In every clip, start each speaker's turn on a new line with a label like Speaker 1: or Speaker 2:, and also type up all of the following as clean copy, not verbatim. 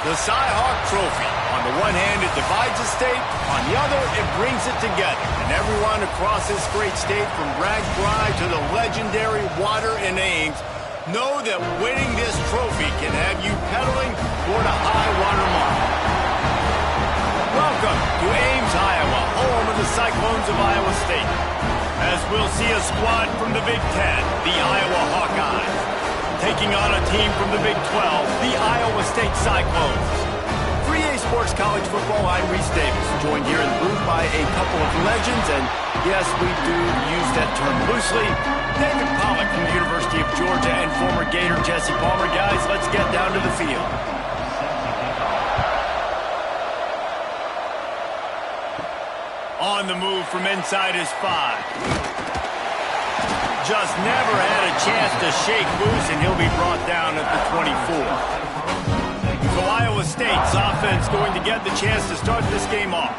Speaker 1: The Cy-Hawk Trophy. On the one hand, it divides a state. On the other, it brings it together. And everyone across this great state, from Bragg to the legendary Water and Ames, know that winning this trophy can have you pedaling toward a high water mark. Welcome to Ames, Iowa, home of the Cyclones of Iowa State. As we'll see a squad from the Big Ten, the Iowa Hawkeyes, taking on a team from the Big 12, the Iowa State Cyclones. For EA Sports College Football, I'm Reese Davis, joined here in the booth by a couple of legends, and yes, we do use that term loosely. David Pollock from the University of Georgia and former Gator Jesse Palmer. Guys, let's get down to the field. On the move from inside his 5. Just never had a chance to shake loose, and he'll be brought down at the 24. So Iowa State's offense going to get the chance to start this game off.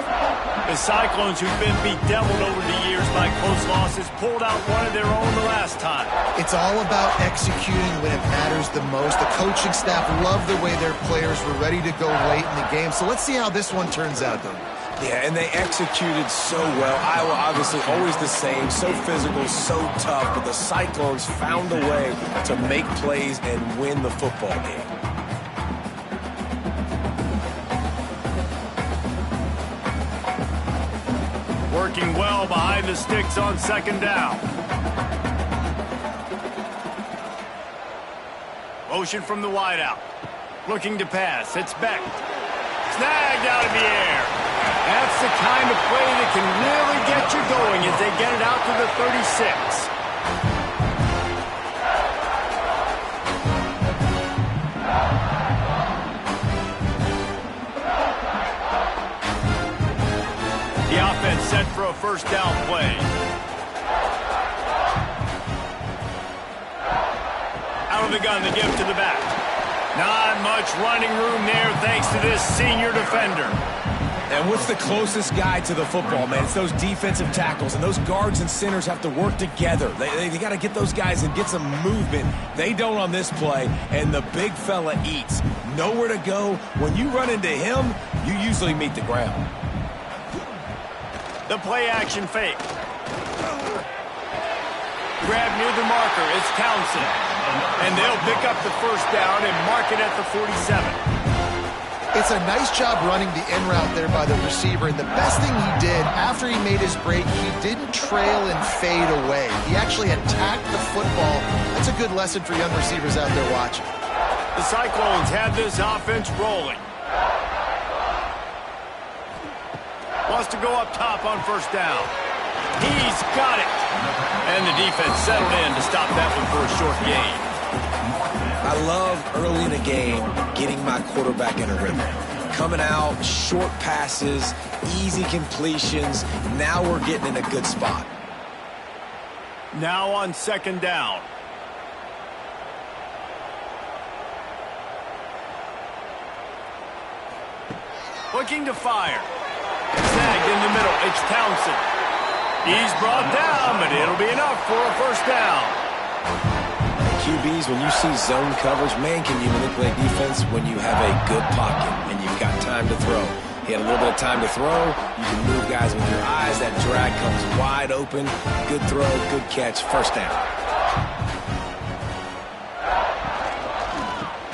Speaker 1: The Cyclones, who've been bedeviled over the years by close losses, pulled out one of their own the last time.
Speaker 2: It's all about executing when it matters the most. The coaching staff loved the way their players were ready to go late in the game. So let's see how this one turns out, though.
Speaker 3: Yeah, and they executed so well. Iowa obviously always the same, so physical, so tough, but the Cyclones found a way to make plays and win the football game.
Speaker 1: Working well behind the sticks on second down. Motion from the wideout. Looking to pass. It's Beck. Snagged out of the air. That's the kind of play that can really get you going as they get it out to the 36. The offense set for a first down play. Out of the gun, the give to the back. Not much running room there thanks to this senior defender.
Speaker 3: And what's the closest guy to the football, man? It's those defensive tackles, and those guards and centers have to work together. They got to get those guys and get some movement. They don't on this play, and the big fella eats. Nowhere to go. When you run into him, you usually meet the ground.
Speaker 1: The play-action fake. Grab near the marker. It's Townsend. And they'll pick up the first down and mark it at the 47.
Speaker 2: It's a nice job running the in route there by the receiver. And the best thing he did after he made his break, he didn't trail and fade away. He actually attacked the football. That's a good lesson for young receivers out there watching.
Speaker 1: The Cyclones have this offense rolling. Wants to go up top on first down. He's got it. And the defense settled in to stop that one for a short gain.
Speaker 3: I love early in the game getting my quarterback in a rhythm. Coming out, short passes, easy completions. Now we're getting in a good spot.
Speaker 1: Now on second down. Looking to fire. Snagged in the middle. It's Townsend. He's brought down, but it'll be enough for a first down.
Speaker 3: QBs, when you see zone coverage, man, can you manipulate defense when you have a good pocket and you've got time to throw. He had a little bit of time to throw. You can move guys with your eyes. That drag comes wide open. Good throw, good catch, first down.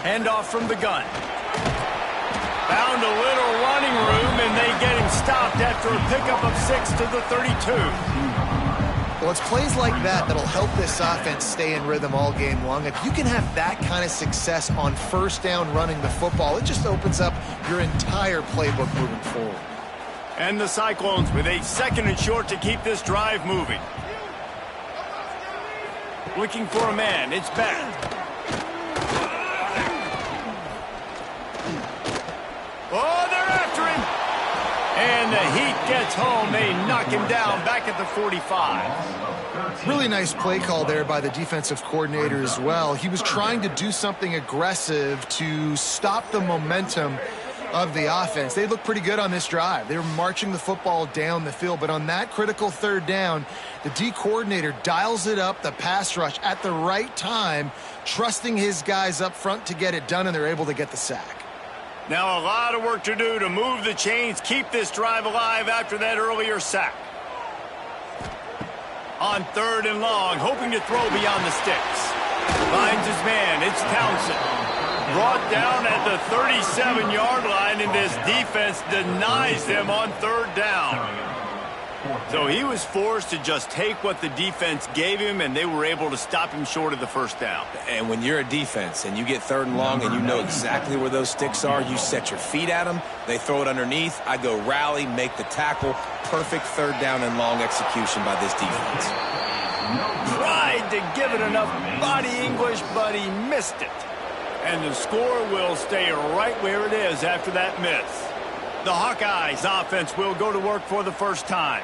Speaker 1: Handoff from the gun. Found a little running room, and they get him stopped after a pickup of 6 to the 32.
Speaker 2: Well, it's plays like that that'll help this offense stay in rhythm all game long. If you can have that kind of success on first down running the football, it just opens up your entire playbook moving forward.
Speaker 1: And the Cyclones with a second and short to keep this drive moving. Looking for a man. It's back. Oh, they're after him. And the heat gets home. They knock him down back at the 45.
Speaker 2: Really nice play call there by the defensive coordinator as well. He was trying to do something aggressive to stop the momentum of the offense. They looked pretty good on this drive. They were marching the football down the field, but on that critical third down, the D coordinator dials it up, the pass rush at the right time, trusting his guys up front to get it done, and they're able to get the sack.
Speaker 1: Now a lot of work to do to move the chains, keep this drive alive after that earlier sack. On 3rd and long, hoping to throw beyond the sticks. Finds his man, it's Townsend. Brought down at the 37-yard line, and this defense denies them on 3rd down. So he was forced to just take what the defense gave him, and they were able to stop him short of the 1st down.
Speaker 3: And when you're a defense and you get 3rd and long and you know exactly where those sticks are, you set your feet at them, they throw it underneath, I go rally, make the tackle. Perfect 3rd down and long execution by this defense.
Speaker 1: Tried to give it enough body English, but he missed it. And the score will stay right where it is after that miss. The Hawkeyes offense will go to work for the first time.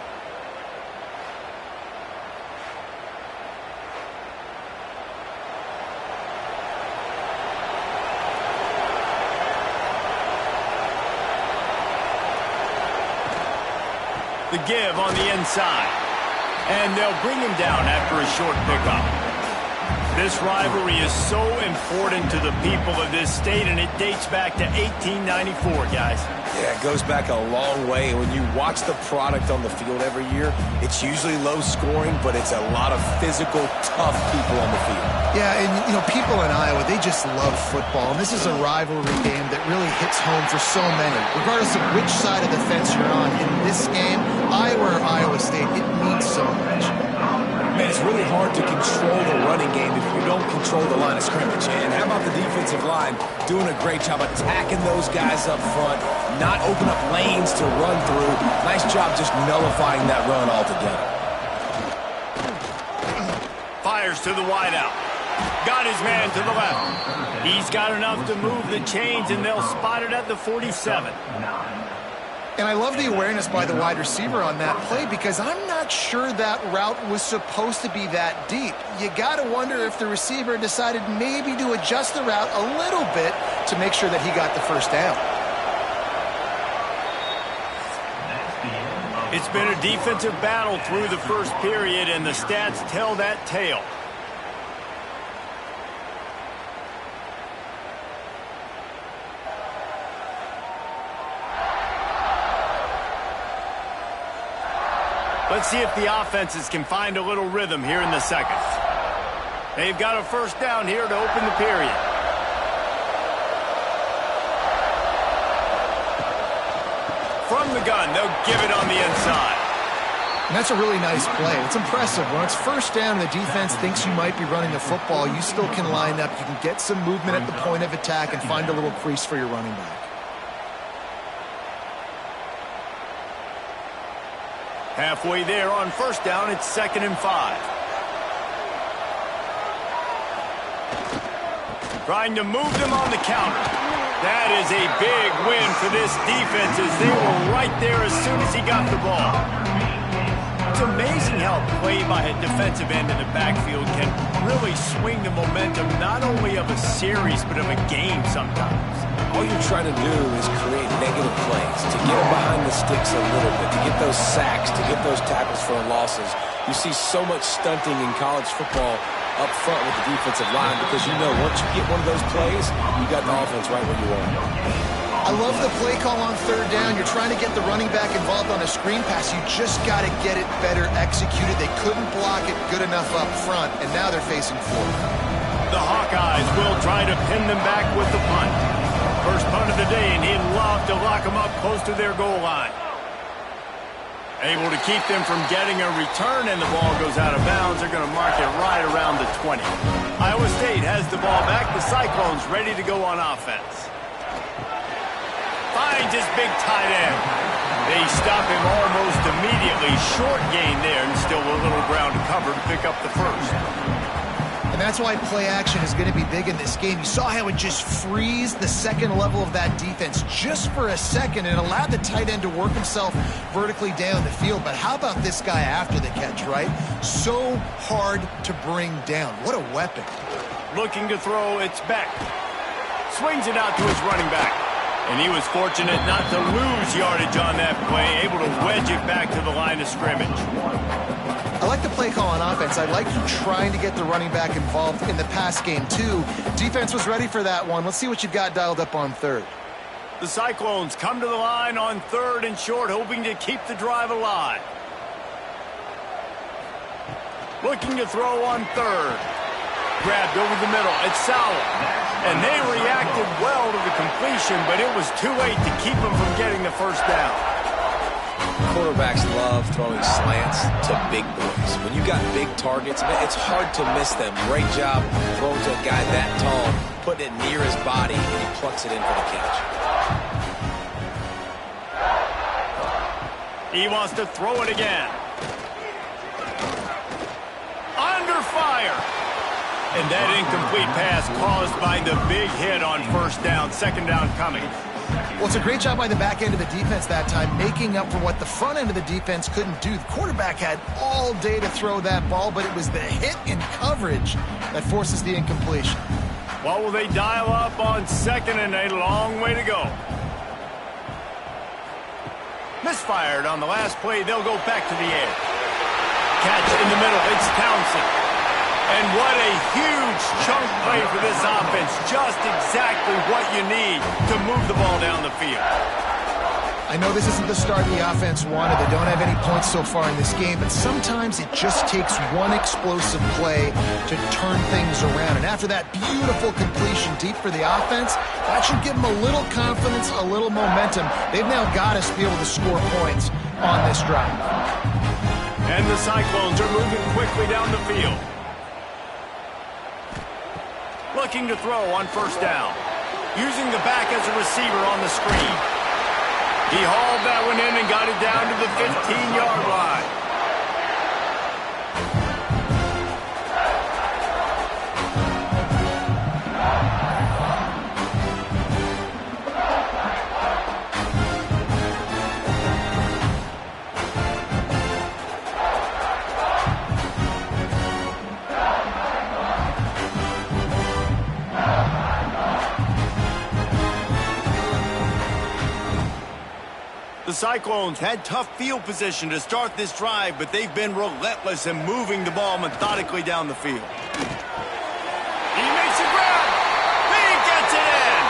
Speaker 1: The give on the inside. And they'll bring him down after a short pickup. This rivalry is so important to the people of this state, and it dates back to 1894, guys.
Speaker 3: Yeah, it goes back a long way. When you watch the product on the field every year, it's usually low scoring, but it's a lot of physical, tough people on the field.
Speaker 2: Yeah, and, you know, people in Iowa, they just love football. And this is a rivalry game that really hits home for so many. Regardless of which side of the fence you're on in this game, Iowa or Iowa State, it means so much.
Speaker 3: Man, it's really hard to control the running game if you don't control the line of scrimmage. And how about the defensive line doing a great job attacking those guys up front, not open up lanes to run through. Nice job just nullifying that run altogether.
Speaker 1: Fires to the wideout. Got his man to the left. He's got enough to move the chains, and they'll spot it at the 47.
Speaker 2: And I love the awareness by the wide receiver on that play, because I'm not sure that route was supposed to be that deep. You got to wonder if the receiver decided maybe to adjust the route a little bit to make sure that he got the 1st down.
Speaker 1: It's been a defensive battle through the 1st period, and the stats tell that tale. Let's see if the offenses can find a little rhythm here in the 2nd. They've got a 1st down here to open the period. From the gun, they'll give it on the inside.
Speaker 2: And that's a really nice play. It's impressive. When it's 1st down and the defense thinks you might be running the football, you still can line up. You can get some movement at the point of attack and find a little crease for your running back.
Speaker 1: Halfway there on 1st down, it's 2nd and 5. Trying to move them on the counter. That is a big win for this defense, as they were right there as soon as he got the ball. It's amazing how play by a defensive end in the backfield can really swing the momentum not only of a series but of a game sometimes.
Speaker 3: All you're trying to do is create negative plays, to get them behind the sticks a little bit, to get those sacks, to get those tackles for losses. You see so much stunting in college football up front with the defensive line, because you know once you get one of those plays, you got the offense right where you want.
Speaker 2: I love the play call on 3rd down. You're trying to get the running back involved on a screen pass. You just got to get it better executed. They couldn't block it good enough up front, and now they're facing 4th.
Speaker 1: The Hawkeyes will try to pin them back with the punt. First punt of the day, and he'd love to lock them up close to their goal line. Able to keep them from getting a return, and the ball goes out of bounds. They're going to mark it right around the 20. Iowa State has the ball back. The Cyclones ready to go on offense. Finds his big tight end. They stop him almost immediately. Short gain there, and still a little ground to cover to pick up the 1st.
Speaker 2: And that's why play action is going to be big in this game. You saw how it just freezed the 2nd level of that defense just for a second. It allowed the tight end to work himself vertically down the field. But how about this guy after the catch, right? So hard to bring down. What a weapon.
Speaker 1: Looking to throw, it's Beck. Swings it out to his running back. And he was fortunate not to lose yardage on that play, able to wedge it back to the line of scrimmage.
Speaker 2: I like the play call on offense. I like you trying to get the running back involved in the pass game, too. Defense was ready for that one. Let's see what you've got dialed up on 3rd.
Speaker 1: The Cyclones come to the line on 3rd and short, hoping to keep the drive alive. Looking to throw on 3rd. Grabbed over the middle. It's Sowell. And they reacted well to the completion, but it was too late to keep them from getting the first down.
Speaker 3: Quarterbacks love throwing slants to big boys. When you got big targets, it's hard to miss them. Great job throwing to a guy that tall, putting it near his body, and he plucks it in for the catch.
Speaker 1: He wants to throw it again. Under fire. And that incomplete pass caused by the big hit on 1st down, 2nd down coming.
Speaker 2: Well, it's a great job by the back end of the defense that time, making up for what the front end of the defense couldn't do. The quarterback had all day to throw that ball, but it was the hit in coverage that forces the incompletion.
Speaker 1: What will they dial up on 2nd and a long way to go? Misfired on the last play. They'll go back to the air. Catch in the middle. It's Townsend. And what a huge chunk play for this offense. Just exactly what you need to move the ball down the field.
Speaker 2: I know this isn't the start the offense wanted. They don't have any points so far in this game, but sometimes it just takes one explosive play to turn things around. And after that beautiful completion deep for the offense, that should give them a little confidence, a little momentum. They've now got us to be able to score points on this drive.
Speaker 1: And the Cyclones are moving quickly down the field. Looking to throw on 1st down. Using the back as a receiver on the screen. He hauled that one in and got it down to the 15-yard line. The Cyclones had tough field position to start this drive, but they've been relentless in moving the ball methodically down the field. He makes a grab. He gets it in.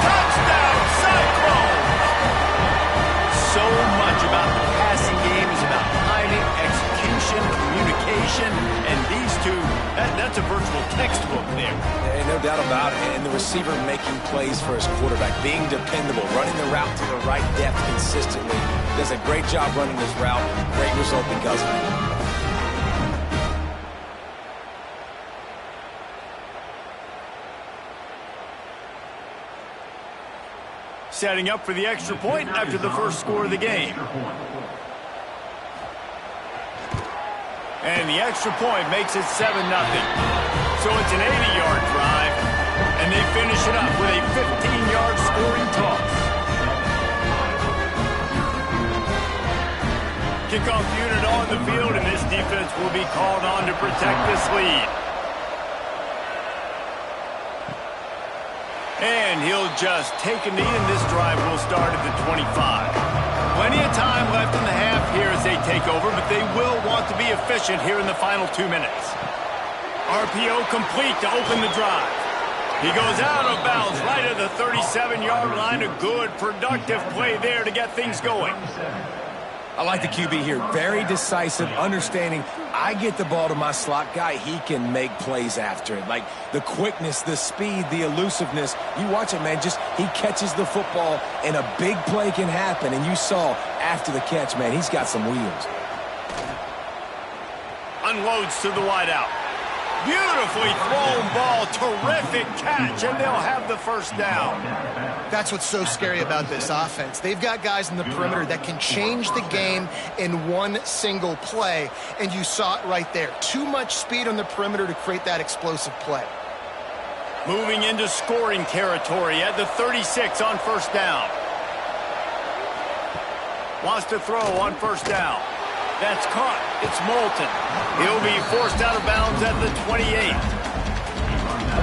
Speaker 1: Touchdown, Cyclones! So much about the passing game is about timing, execution, communication, and these two, that's a virtual textbook there.
Speaker 3: No doubt about it. And the receiver making plays for his quarterback, being dependable, running the route to the right depth consistently. Does a great job running his route. Great result because of it.
Speaker 1: Setting up for the extra point after the first score of the game. And the extra point makes it 7-0. So it's an 80-yard drive, and they finish it up with a 15-yard scoring toss. Kickoff unit on the field, and this defense will be called on to protect this lead. And he'll just take a knee, and this drive will start at the 25. Plenty of time left in the half here as they take over, but they will want to be efficient here in the final 2 minutes. RPO complete to open the drive. He goes out of bounds right at the 37-yard line. A good, productive play there to get things going.
Speaker 3: I like the QB here. Very decisive, understanding I get the ball to my slot guy, he can make plays after it. Like the quickness, the speed, the elusiveness. You watch it, man, just he catches the football and a big play can happen. And you saw after the catch, man, he's got some wheels.
Speaker 1: Unloads to the wideout. Beautifully thrown ball, terrific catch, and they'll have the first down.
Speaker 2: That's what's so scary about this offense. They've got guys in the perimeter that can change the game in one single play, and you saw it right there. Too much speed on the perimeter to create that explosive play.
Speaker 1: Moving into scoring territory at the 36 on first down. Wants to throw on first down. That's caught. It's Moulton. He'll be forced out of bounds at the 28.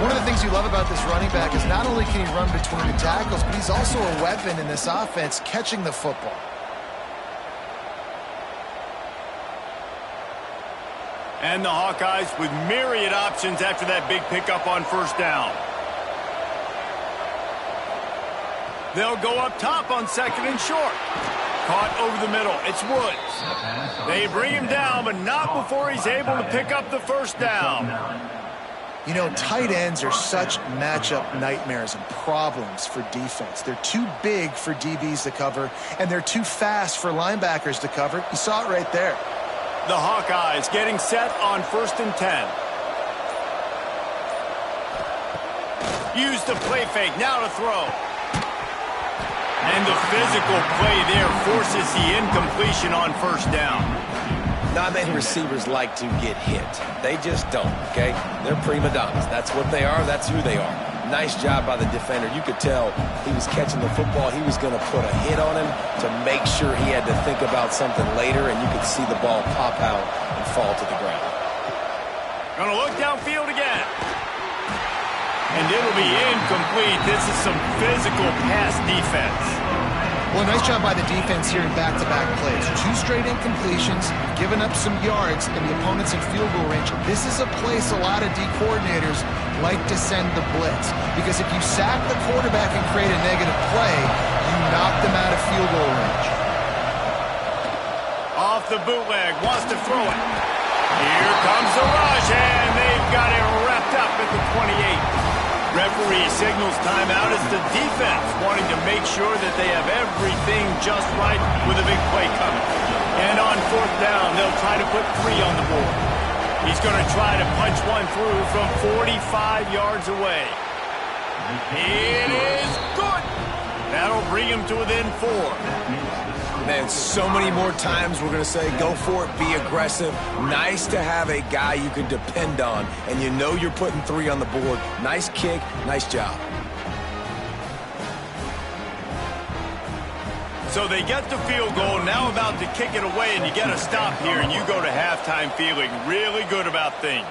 Speaker 2: One of the things you love about this running back is not only can he run between the tackles, but he's also a weapon in this offense catching the football.
Speaker 1: And the Hawkeyes with myriad options after that big pickup on first down. They'll go up top on 2nd and short. Caught over the middle. It's Woods. They bring him down, but not before he's able to pick up the first down.
Speaker 2: You know, tight ends are such matchup nightmares and problems for defense. They're too big for DBs to cover, and they're too fast for linebackers to cover. You saw it right there.
Speaker 1: The Hawkeyes getting set on 1st and 10. Use the play fake, now to throw. And the physical play there forces the incompletion on 1st down.
Speaker 3: Not many receivers like to get hit. They just don't, okay? They're prima donnas. That's what they are. That's who they are. Nice job by the defender. You could tell he was catching the football. He was going to put a hit on him to make sure he had to think about something later, and you could see the ball pop out and fall to the ground.
Speaker 1: Gonna look downfield again. And it'll be incomplete. This is some physical pass defense.
Speaker 2: Well, nice job by the defense here in back-to-back plays. 2 straight incompletions, given up some yards, and the opponent's in field goal range. This is a place a lot of D coordinators like to send the blitz, because if you sack the quarterback and create a negative play, you knock them out of field goal range.
Speaker 1: Off the bootleg, wants to throw it. Here comes the rush, and they've got it wrapped up at the 28. Referee signals timeout as the defense wanting to make sure that they have everything just right with a big play coming. And on 4th down, they'll try to put 3 on the board. He's going to try to punch one through from 45 yards away. It is good. That'll bring him to within 4.
Speaker 3: Man, so many more times we're going to say, go for it, be aggressive. Nice to have a guy you can depend on, and you know you're putting 3 on the board. Nice kick, nice job.
Speaker 1: So they get the field goal, now about to kick it away, and you get a stop here, and you go to halftime feeling really good about things.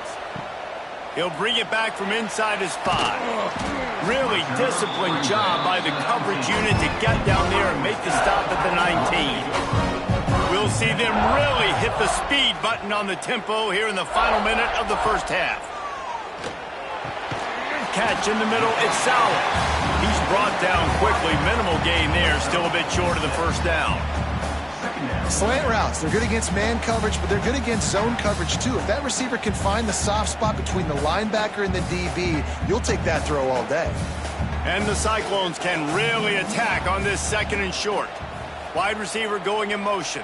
Speaker 1: He'll bring it back from inside his 5. Really disciplined job by the coverage unit to get down there and make the stop at the 19. We'll see them really hit the speed button on the tempo here in the final minute of the 1st half. Catch in the middle, it's Sauer. He's brought down quickly, minimal gain there, still a bit short of the 1st down.
Speaker 2: Slant routes, they're good against man coverage, but they're good against zone coverage too. If that receiver can find the soft spot between the linebacker and the DB, you'll take that throw all day.
Speaker 1: And the Cyclones can really attack on this 2nd and short. Wide receiver going in motion.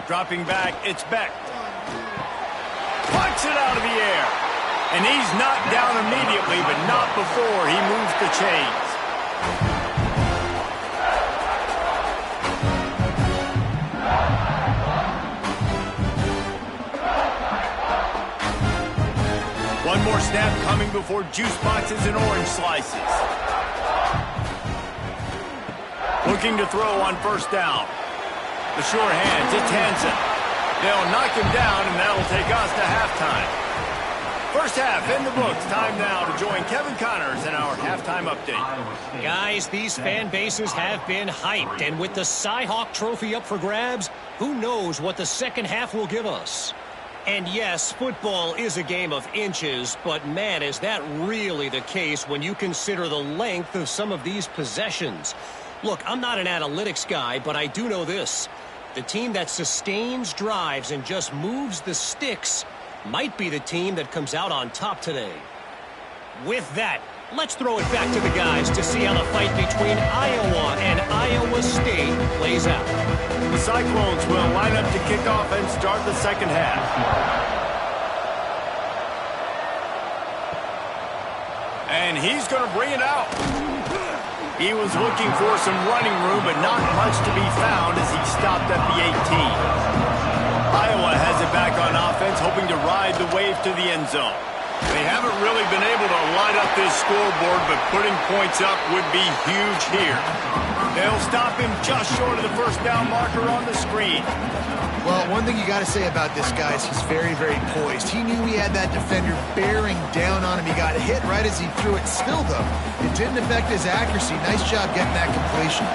Speaker 1: Dropping back, it's Beck. Punts it out of the air. And he's knocked down immediately, but not before he moves the chains. One more snap coming before juice boxes and orange slices. Looking to throw on 1st down. The sure hands, it's Hansen. They'll knock him down, and that'll take us to halftime. 1st half in the books. Time now to join Kevin Connors in our halftime update.
Speaker 4: Guys, these fan bases have been hyped, and with the Cy-Hawk Trophy up for grabs, who knows what the 2nd half will give us. And yes, football is a game of inches, but man, is that really the case when you consider the length of some of these possessions. Look, I'm not an analytics guy, but I do know this. The team that sustains drives and just moves the sticks might be the team that comes out on top today. With that, let's throw it back to the guys to see how the fight between Iowa and Iowa State plays out.
Speaker 1: The Cyclones will line up to kick off and start the 2nd half. And he's going to bring it out. He was looking for some running room, but not much to be found as he stopped at the 18. Iowa has it back on offense, hoping to ride the wave to the end zone. They haven't really been able to light up this scoreboard, but putting points up would be huge here. They'll stop him just short of the 1st down marker on the screen.
Speaker 2: Well, one thing you got to say about this guy is he's very, very poised. He knew he had that defender bearing down on him. He got hit right as he threw it. Still, though, it didn't affect his accuracy. Nice job getting that completion.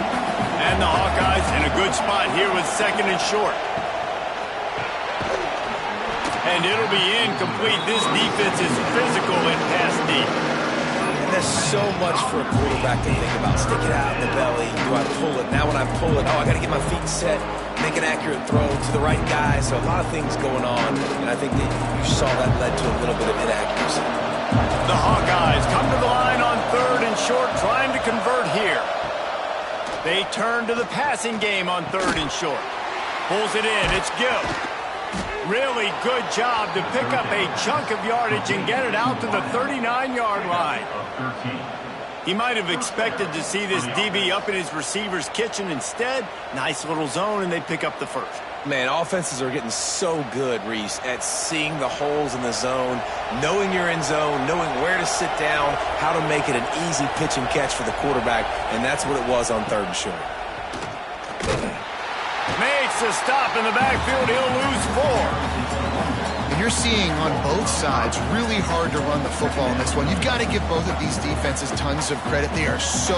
Speaker 1: And the Hawkeyes in a good spot here with 2nd and short. And it'll be incomplete. This defense is physical and pass deep.
Speaker 3: And there's so much for a quarterback to think about. Stick it out in the belly. Do I pull it? Now when I pull it, I got to get my feet set, make an accurate throw to the right guy. So a lot of things going on, and I think that you saw that led to a little bit of inaccuracy.
Speaker 1: The Hawkeyes come to the line on 3rd and short, trying to convert here. They turn to the passing game on 3rd and short. Pulls it in. It's Gill. Really good job to pick up a chunk of yardage and get it out to the 39-yard line. He might have expected to see this DB up in his receiver's kitchen. Instead, nice little zone, and they pick up the first.
Speaker 3: Man, offenses are getting so good, Reese, at seeing the holes in the zone, knowing you're in zone, knowing where to sit down, how to make it an easy pitch and catch for the quarterback, and that's what it was on 3rd and short.
Speaker 1: Makes a stop in the backfield. He'll lose 4.
Speaker 2: You're seeing on both sides really hard to run the football in this one. You've got to give both of these defenses tons of credit. They are so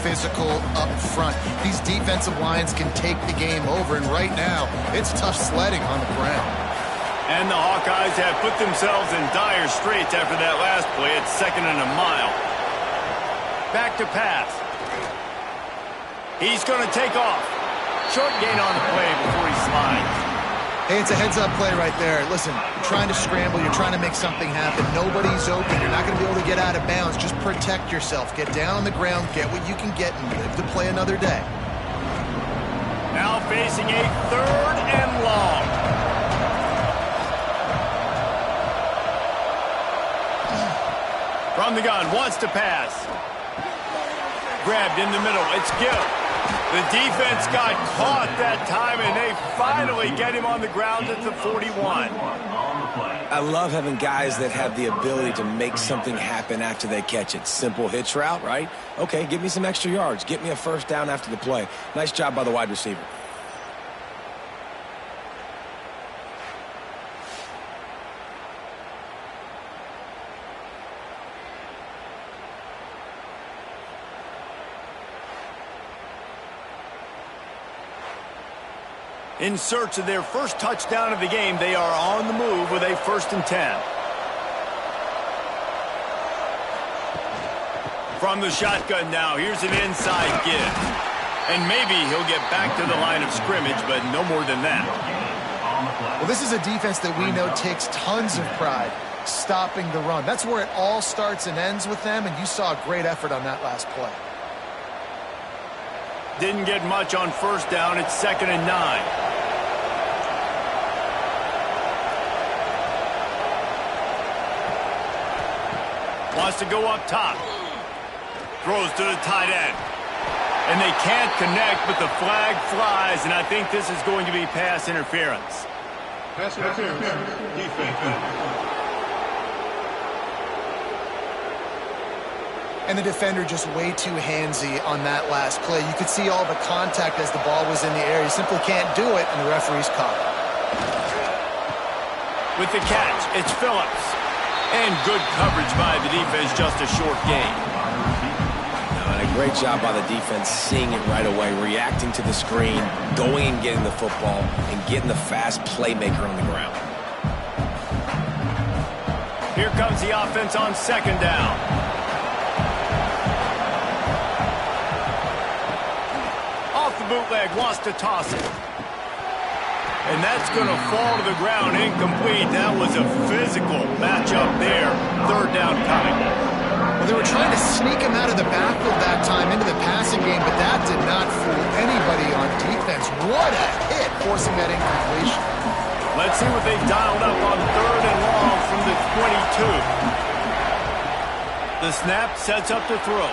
Speaker 2: physical up front. These defensive lines can take the game over, and right now, it's tough sledding on the ground.
Speaker 1: And the Hawkeyes have put themselves in dire straits after that last play at 2nd and a mile. Back to pass. He's going to take off. Short gain on the play before he slides.
Speaker 2: Hey, it's a heads-up play right there. Listen, you're trying to scramble. You're trying to make something happen. Nobody's open. You're not going to be able to get out of bounds. Just protect yourself. Get down on the ground. Get what you can get and live to play another day.
Speaker 1: Now facing a 3rd and long. From the gun, wants to pass. Grabbed in the middle. It's Gill. The defense got caught that time, and they finally get him on the ground at the 41.
Speaker 3: I love having guys that have the ability to make something happen after they catch it. Simple hitch route, right? Okay, give me some extra yards. Get me a first down after the play. Nice job by the wide receiver.
Speaker 1: In search of their first touchdown of the game, they are on the move with a 1st and 10. From the shotgun now, here's an inside give. And maybe he'll get back to the line of scrimmage, but no more than that.
Speaker 2: Well, this is a defense that we know takes tons of pride stopping the run. That's where it all starts and ends with them, and you saw a great effort on that last play.
Speaker 1: Didn't get much on 1st down. It's 2nd and 9. Wants to go up top. Throws to the tight end. And they can't connect, but the flag flies, and I think this is going to be pass interference.
Speaker 5: Pass interference. Defense.
Speaker 2: And the defender just way too handsy on that last play. You could see all the contact as the ball was in the air. You simply can't do it, and the referee's caught it.
Speaker 1: With the catch, it's Phillips. And good coverage by the defense, just a short gain.
Speaker 3: And a great job by the defense seeing it right away, reacting to the screen, going and getting the football, and getting the fast playmaker on the ground.
Speaker 1: Here comes the offense on 2nd down. Off the bootleg, wants to toss it. And that's going to fall to the ground, incomplete. That was a physical matchup there. 3rd down coming.
Speaker 2: Well, they were trying to sneak him out of the backfield that time into the passing game, but that did not fool anybody on defense. What a hit, forcing that incompletion.
Speaker 1: Let's see what they've dialed up on 3rd and long from the 22. The snap sets up the throw.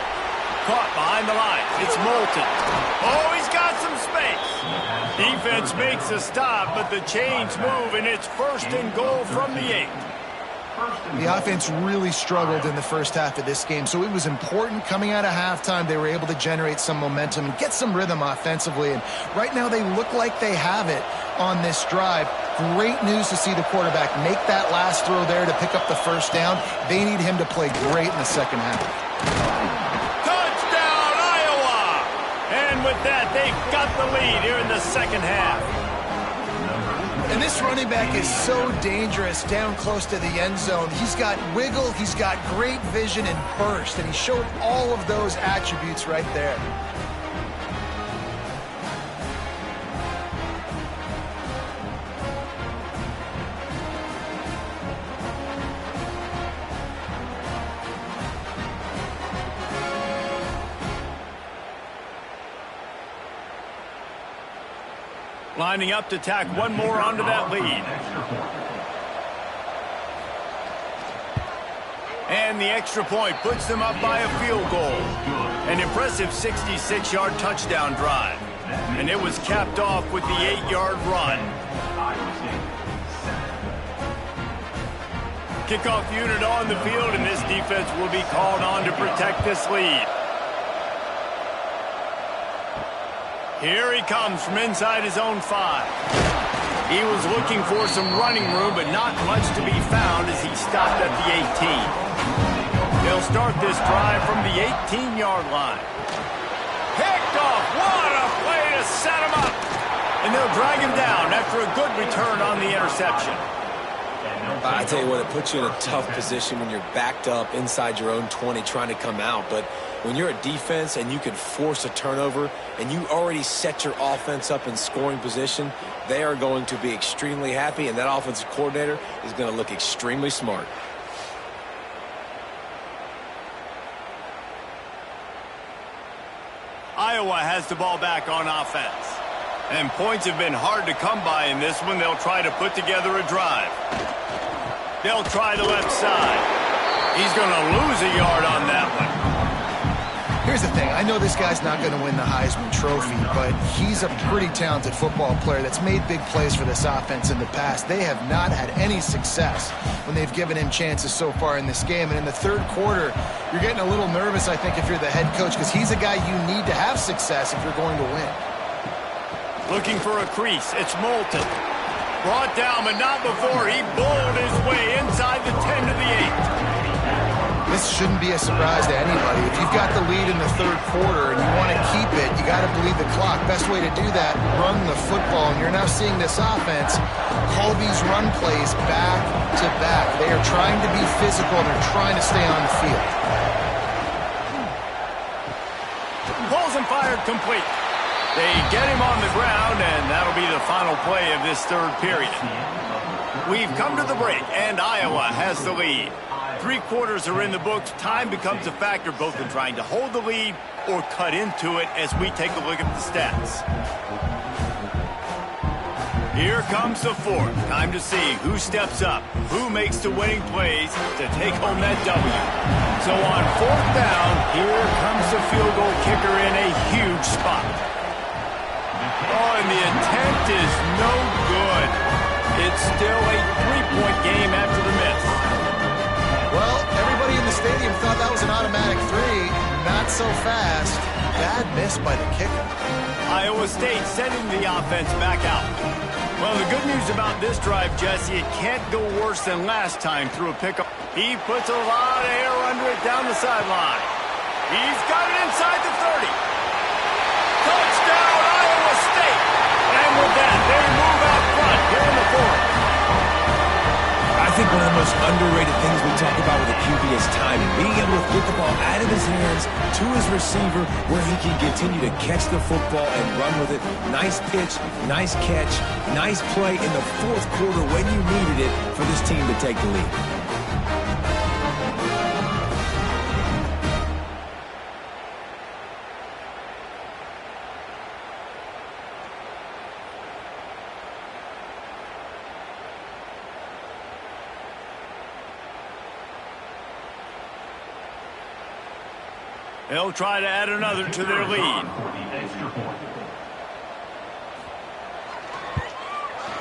Speaker 1: Caught behind the line. It's Moulton. Oh, he's got some space. Defense makes a stop, but the chains move, and it's 1st and goal from the 8.
Speaker 2: The offense really struggled in the first half of this game, so it was important coming out of halftime. They were able to generate some momentum and get some rhythm offensively, and right now they look like they have it on this drive. Great news to see the quarterback make that last throw there to pick up the 1st down. They need him to play great in the second half.
Speaker 1: And with that, they've got the lead here in the second half.
Speaker 2: And this running back is so dangerous down close to the end zone. He's got wiggle, he's got great vision and burst, and he showed all of those attributes right there.
Speaker 1: Lining up to tack one more onto that lead. And the extra point puts them up by a field goal. An impressive 66-yard touchdown drive. And it was capped off with the 8-yard run. Kickoff unit on the field, and this defense will be called on to protect this lead. Here he comes from inside his own 5. He was looking for some running room, but not much to be found as he stopped at the 18. They'll start this drive from the 18-yard line. Picked off. What a play to set him up. And they'll drag him down after a good return on the interception.
Speaker 3: I tell you what, it puts you in a tough position when you're backed up inside your own 20 trying to come out. But when you're a defense and you can force a turnover and you already set your offense up in scoring position, they are going to be extremely happy, and that offensive coordinator is going to look extremely smart.
Speaker 1: Iowa has the ball back on offense. And points have been hard to come by in this one. They'll try to put together a drive. They'll try the left side. He's going to lose a yard on that one.
Speaker 2: Here's the thing. I know this guy's not going to win the Heisman Trophy, but he's a pretty talented football player that's made big plays for this offense in the past. They have not had any success when they've given him chances so far in this game. And in the third quarter, you're getting a little nervous, I think, if you're the head coach, because he's a guy you need to have success if you're going to win.
Speaker 1: Looking for a crease. It's Moulton. Brought down, but not before he bowled his way inside the 10 to the 8.
Speaker 2: This shouldn't be a surprise to anybody. If you've got the lead in the third quarter and you want to keep it, you got to bleed the clock. Best way to do that, run the football. And you're now seeing this offense call these run plays back to back. They are trying to be physical. They're trying to stay on the field.
Speaker 1: Pulls and fired complete. They get him on the ground, and that'll be the final play of this third period. We've come to the break, and Iowa has the lead. 3 quarters are in the books. Time becomes a factor both in trying to hold the lead or cut into it as we take a look at the stats. Here comes the fourth. Time to see who steps up, who makes the winning plays to take home that W. So on 4th down, here comes the field goal kicker in a huge spot. Oh, and the attempt is no good. It's still a 3-point game after the miss.
Speaker 2: Well, everybody in the stadium thought that was an automatic 3. Not so fast. Bad miss by the kicker.
Speaker 1: Iowa State sending the offense back out. Well, the good news about this drive, Jesse, it can't go worse than last time through a pickup. He puts a lot of air under it down the sideline. He's got it inside the 30. Touchdown, Iowa State. And with that, they move out front here in the fourth.
Speaker 3: I think one of the most underrated things we talk about with a QB is timing. Being able to get the ball out of his hands to his receiver where he can continue to catch the football and run with it. Nice pitch, nice catch, nice play in the fourth quarter when you needed it for this team to take the lead.
Speaker 1: They'll try to add another to their lead.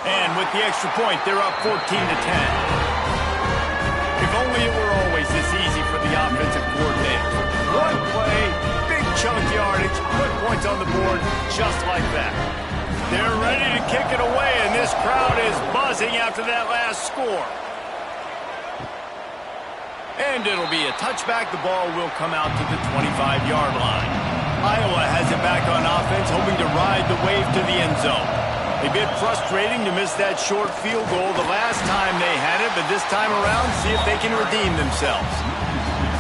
Speaker 1: And with the extra point, they're up 14 to 10. If only it were always this easy for the offensive coordinator. One play, big chunk yardage, put points on the board just like that. They're ready to kick it away, and this crowd is buzzing after that last score. And it'll be a touchback. The ball will come out to the 25-yard line. Iowa has it back on offense, hoping to ride the wave to the end zone. A bit frustrating to miss that short field goal the last time they had it, but this time around, see if they can redeem themselves.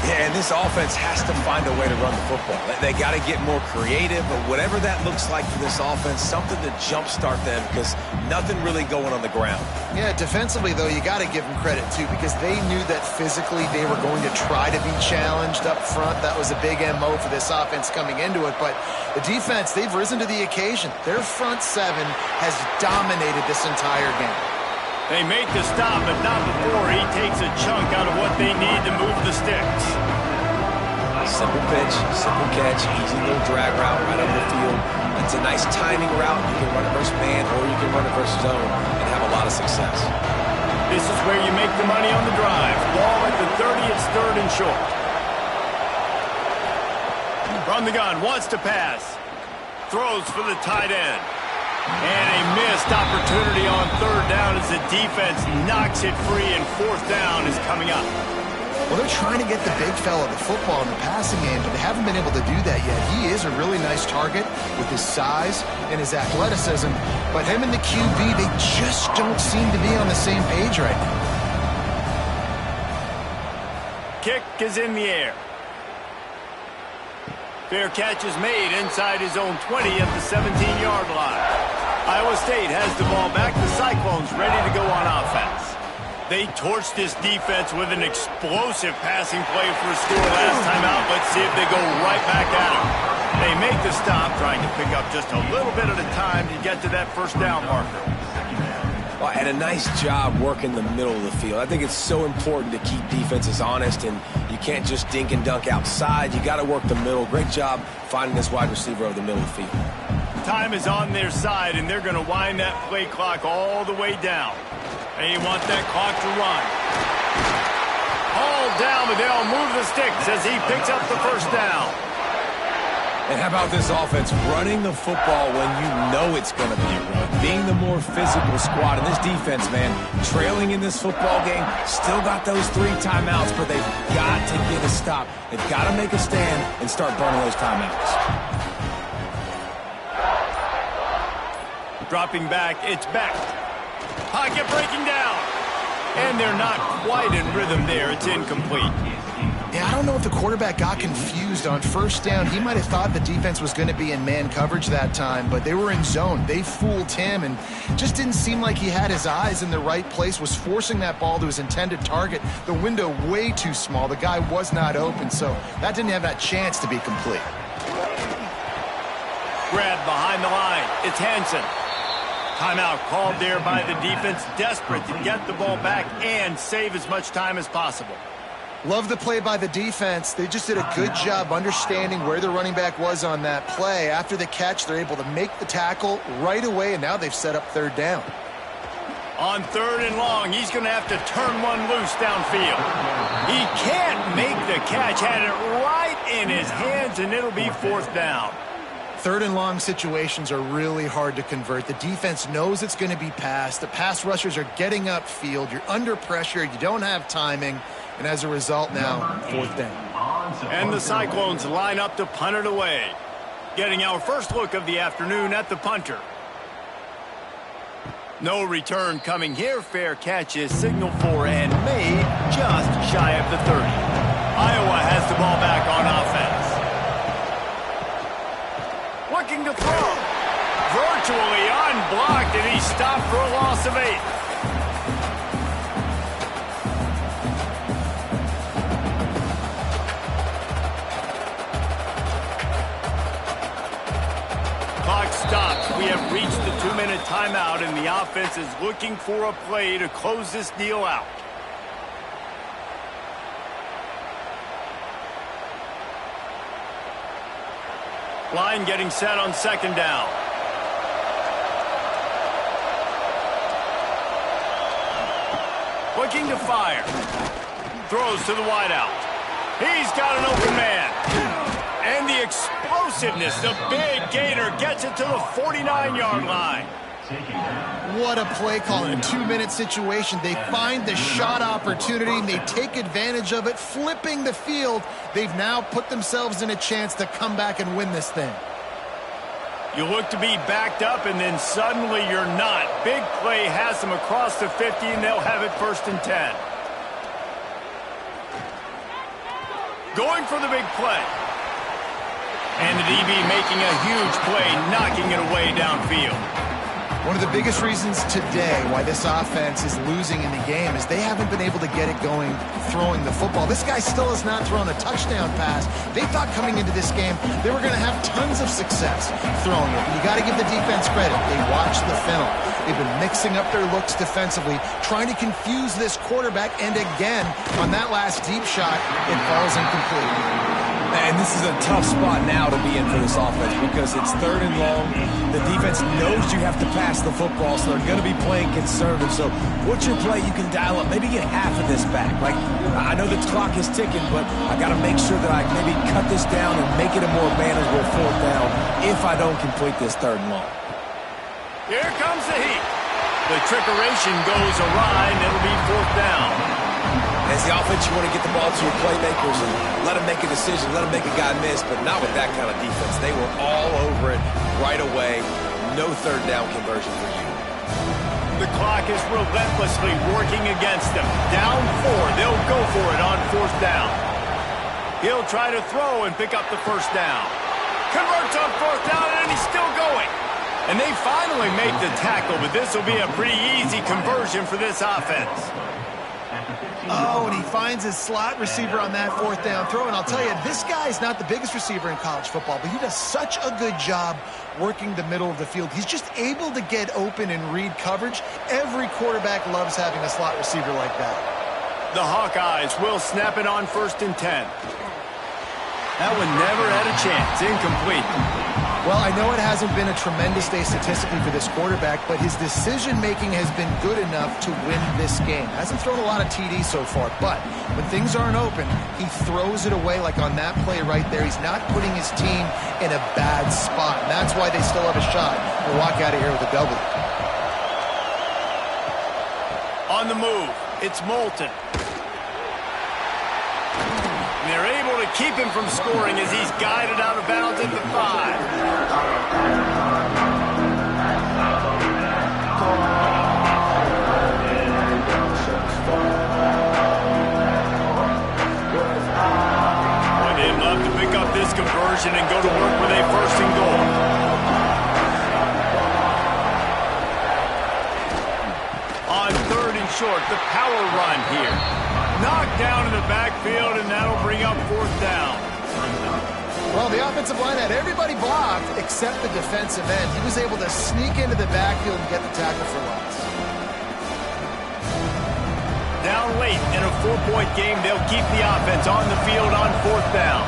Speaker 3: Yeah, and this offense has to find a way to run the football. They got to get more creative, but whatever that looks like for this offense, something to jumpstart them because nothing really going on the ground.
Speaker 2: Yeah, defensively, though, you got to give them credit, too, because they knew that physically they were going to try to be challenged up front. That was a big MO for this offense coming into it. But the defense, they've risen to the occasion. Their front seven has dominated this entire game.
Speaker 1: They make the stop, but not before he takes a chunk out of what they need to move the sticks.
Speaker 3: Simple pitch, simple catch, easy little drag route right up the field. It's a nice timing route. You can run it versus man or you can run it versus zone and have a lot of success.
Speaker 1: This is where you make the money on the drive. Ball at the 30, it's 3rd and short. From the gun, wants to pass. Throws for the tight end. And a missed opportunity on 3rd down as the defense knocks it free, and 4th down is coming up.
Speaker 2: Well, they're trying to get the big fella the football in the passing game, but they haven't been able to do that yet. He is a really nice target with his size and his athleticism, but him and the QB, they just don't seem to be on the same page right now.
Speaker 1: Kick is in the air. Fair catch is made inside his own 20 at the 17-yard line. Iowa State has the ball back. The Cyclones ready to go on offense. They torched this defense with an explosive passing play for a score last time out. Let's see if they go right back at him. They make the stop, trying to pick up just a little bit at a time to get to that 1st down marker.
Speaker 3: Well, and a nice job working the middle of the field. I think it's so important to keep defenses honest, and you can't just dink and dunk outside. You got to work the middle. Great job finding this wide receiver over the middle of the field.
Speaker 1: Time is on their side, and they're going to wind that play clock all the way down. They want that clock to run. All down, but they'll move the sticks as he picks up the 1st down.
Speaker 3: And how about this offense running the football when you know it's going to be a run? Being the more physical squad. And this defense, man, trailing in this football game, still got those 3 timeouts, but they've got to get a stop. They've got to make a stand and start burning those timeouts.
Speaker 1: Dropping back, it's Beck. Pocket breaking down. And they're not quite in rhythm there. It's incomplete.
Speaker 2: Yeah, I don't know if the quarterback got confused on 1st down. He might have thought the defense was going to be in man coverage that time, but they were in zone. They fooled him and just didn't seem like he had his eyes in the right place, was forcing that ball to his intended target. The window way too small. The guy was not open, so that didn't have that chance to be complete.
Speaker 1: Grab behind the line. It's Hansen. Timeout called there by the defense, desperate to get the ball back and save as much time as possible.
Speaker 2: Love the play by the defense. They just did a good job understanding where the running back was on that play. After the catch, they're able to make the tackle right away, and now they've set up 3rd down.
Speaker 1: On 3rd and long, he's going to have to turn one loose downfield. He can't make the catch, had it right in his hands, and it'll be 4th down.
Speaker 2: 3rd and long situations are really hard to convert. The defense knows it's going to be passed. The pass rushers are getting upfield. You're under pressure. You don't have timing. And as a result now, 4th down.
Speaker 1: And the Cyclones line up to punt it away. Getting our first look of the afternoon at the punter. No return coming here. Fair catch is signaled for and made just shy of the 30. Iowa has the ball back on offense. Looking to throw. Virtually unblocked, and he stopped for a loss of 8. Clock stops. We have reached the 2-minute timeout, and the offense is looking for a play to close this deal out. Line getting set on 2nd down. Looking to fire. Throws to the wideout. He's got an open man. And the explosiveness, the big gainer gets it to the 49-yard line.
Speaker 2: What a play call in a 2-minute situation. They find the shot opportunity, and they take advantage of it, flipping the field. They've now put themselves in a chance to come back and win this thing.
Speaker 1: You look to be backed up, and then suddenly you're not. Big play has them across the 50, and they'll have it 1st and 10. Going for the big play. And the DB making a huge play, knocking it away downfield.
Speaker 2: One of the biggest reasons today why this offense is losing in the game is they haven't been able to get it going throwing the football. This guy still has not thrown a touchdown pass. They thought coming into this game they were going to have tons of success throwing it. You got to give the defense credit. They watched the film. They've been mixing up their looks defensively, trying to confuse this quarterback, and again, on that last deep shot, it falls incomplete.
Speaker 3: And this is a tough spot now to be in for this offense because it's 3rd and long. The defense knows you have to pass the football, so they're going to be playing conservative. So what's your play you can dial up? Maybe get half of this back. Like, I know the clock is ticking, but I got to make sure that I maybe cut this down and make it a more manageable 4th down if I don't complete this 3rd and long.
Speaker 1: Here comes the heat. The trickeration goes awry, and it'll be 4th down.
Speaker 3: As the offense, you want to get the ball to your playmakers and let them make a decision, let them make a guy miss, but not with that kind of defense. They were all over it right away. No 3rd down conversion for you.
Speaker 1: The clock is relentlessly working against them. Down 4, they'll go for it on 4th down. He'll try to throw and pick up the 1st down. Converts on 4th down, and he's still going. And they finally make the tackle, but this will be a pretty easy conversion for this offense.
Speaker 2: Oh, and he finds his slot receiver on that 4th down throw. And I'll tell you, this guy's not the biggest receiver in college football, but he does such a good job working the middle of the field. He's just able to get open and read coverage. Every quarterback loves having a slot receiver like that.
Speaker 1: The Hawkeyes will snap it on 1st and 10. That one never had a chance. Incomplete.
Speaker 2: Well, I know it hasn't been a tremendous day statistically for this quarterback, but his decision-making has been good enough to win this game. Hasn't thrown a lot of TDs so far, but when things aren't open, he throws it away like on that play right there. He's not putting his team in a bad spot, and that's why they still have a shot to walk out of here with a W.
Speaker 1: On the move, it's Moulton. They're able to keep him from scoring as he's guided out of bounds at the 5. Well, they'd love to pick up this conversion and go to work with a 1st and goal. On 3rd and short, the power run here. Knocked down in the backfield, and that'll bring up 4th down.
Speaker 2: Well, the offensive line had everybody blocked except the defensive end. He was able to sneak into the backfield and get the tackle for loss.
Speaker 1: Down late in a 4-point game, they'll keep the offense on the field on 4th down.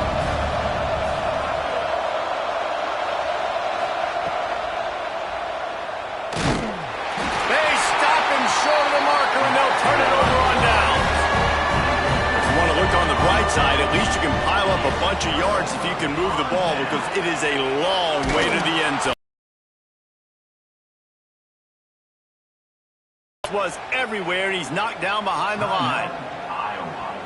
Speaker 1: They stop him short of the marker, and they'll turn it over on down. Look on the bright side, at least you can pile up a bunch of yards if you can move the ball because it is a long way to the end zone. Was everywhere, and he's knocked down behind the line.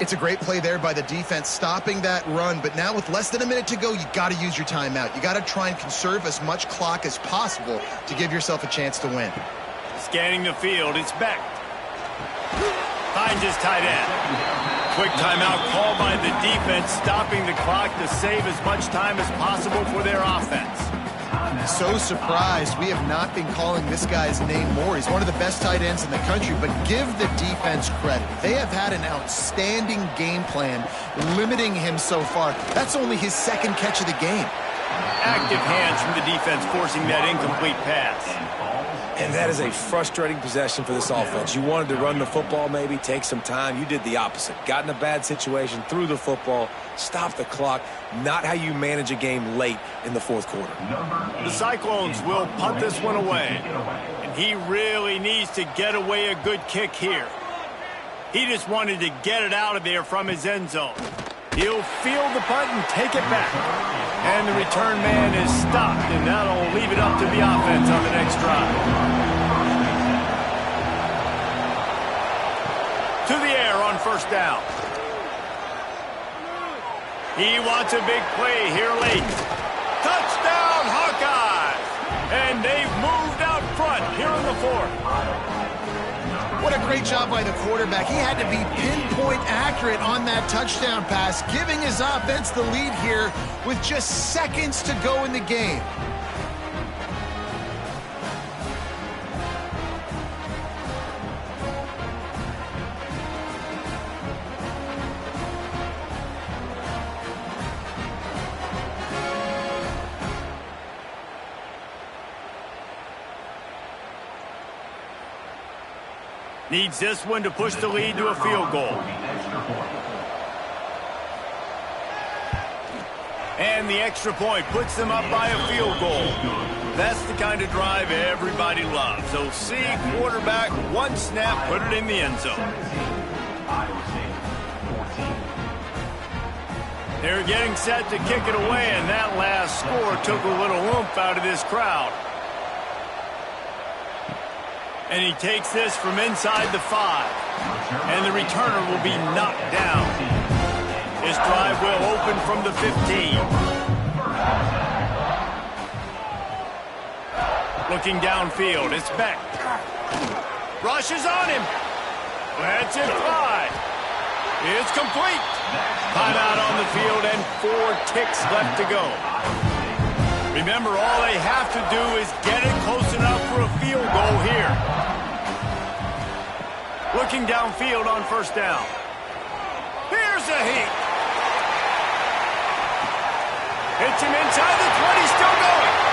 Speaker 2: It's a great play there by the defense, stopping that run, but now with less than a minute to go, you got to use your timeout. You got to try and conserve as much clock as possible to give yourself a chance to win.
Speaker 1: Scanning the field, it's Beck. Finds his tight end. Quick timeout called by the defense, stopping the clock to save as much time as possible for their offense.
Speaker 2: So surprised we have not been calling this guy's name more. He's one of the best tight ends in the country, but give the defense credit. They have had an outstanding game plan limiting him so far. That's only his 2nd catch of the game.
Speaker 1: Active hands from the defense forcing that incomplete pass.
Speaker 3: And that is a frustrating possession for this offense. You wanted to run the football, maybe take some time. You did the opposite. Got in a bad situation, threw the football, stopped the clock. Not how you manage a game late in the 4th quarter.
Speaker 1: The Cyclones will punt this one away. And he really needs to get away a good kick here. He just wanted to get it out of there from his end zone. He'll field the punt and take it back. And the return man is stopped, and that'll leave it up to the offense on the next drive. To the air on 1st down. He wants a big play here late. Touchdown, Hawkeyes!
Speaker 2: great job by the quarterback. He had to be pinpoint accurate on that touchdown pass, giving his offense the lead here with just seconds to go in the game.
Speaker 1: Needs this one to push the lead to a field goal. And the extra point puts them up by a field goal. That's the kind of drive everybody loves. So see quarterback, one snap, put it in the end zone. They're getting set to kick it away, and that last score took a little oomph out of this crowd. And he takes this from inside the 5. And the returner will be knocked down. His drive will open from the 15. Looking downfield, it's Beck. Rushes on him. Lets it fly. It's complete. Timeout on the field and 4 ticks left to go. Remember, all they have to do is get it close enough for a field goal here. Looking downfield on first down. Here's a heat. Hits him inside the 20, still going.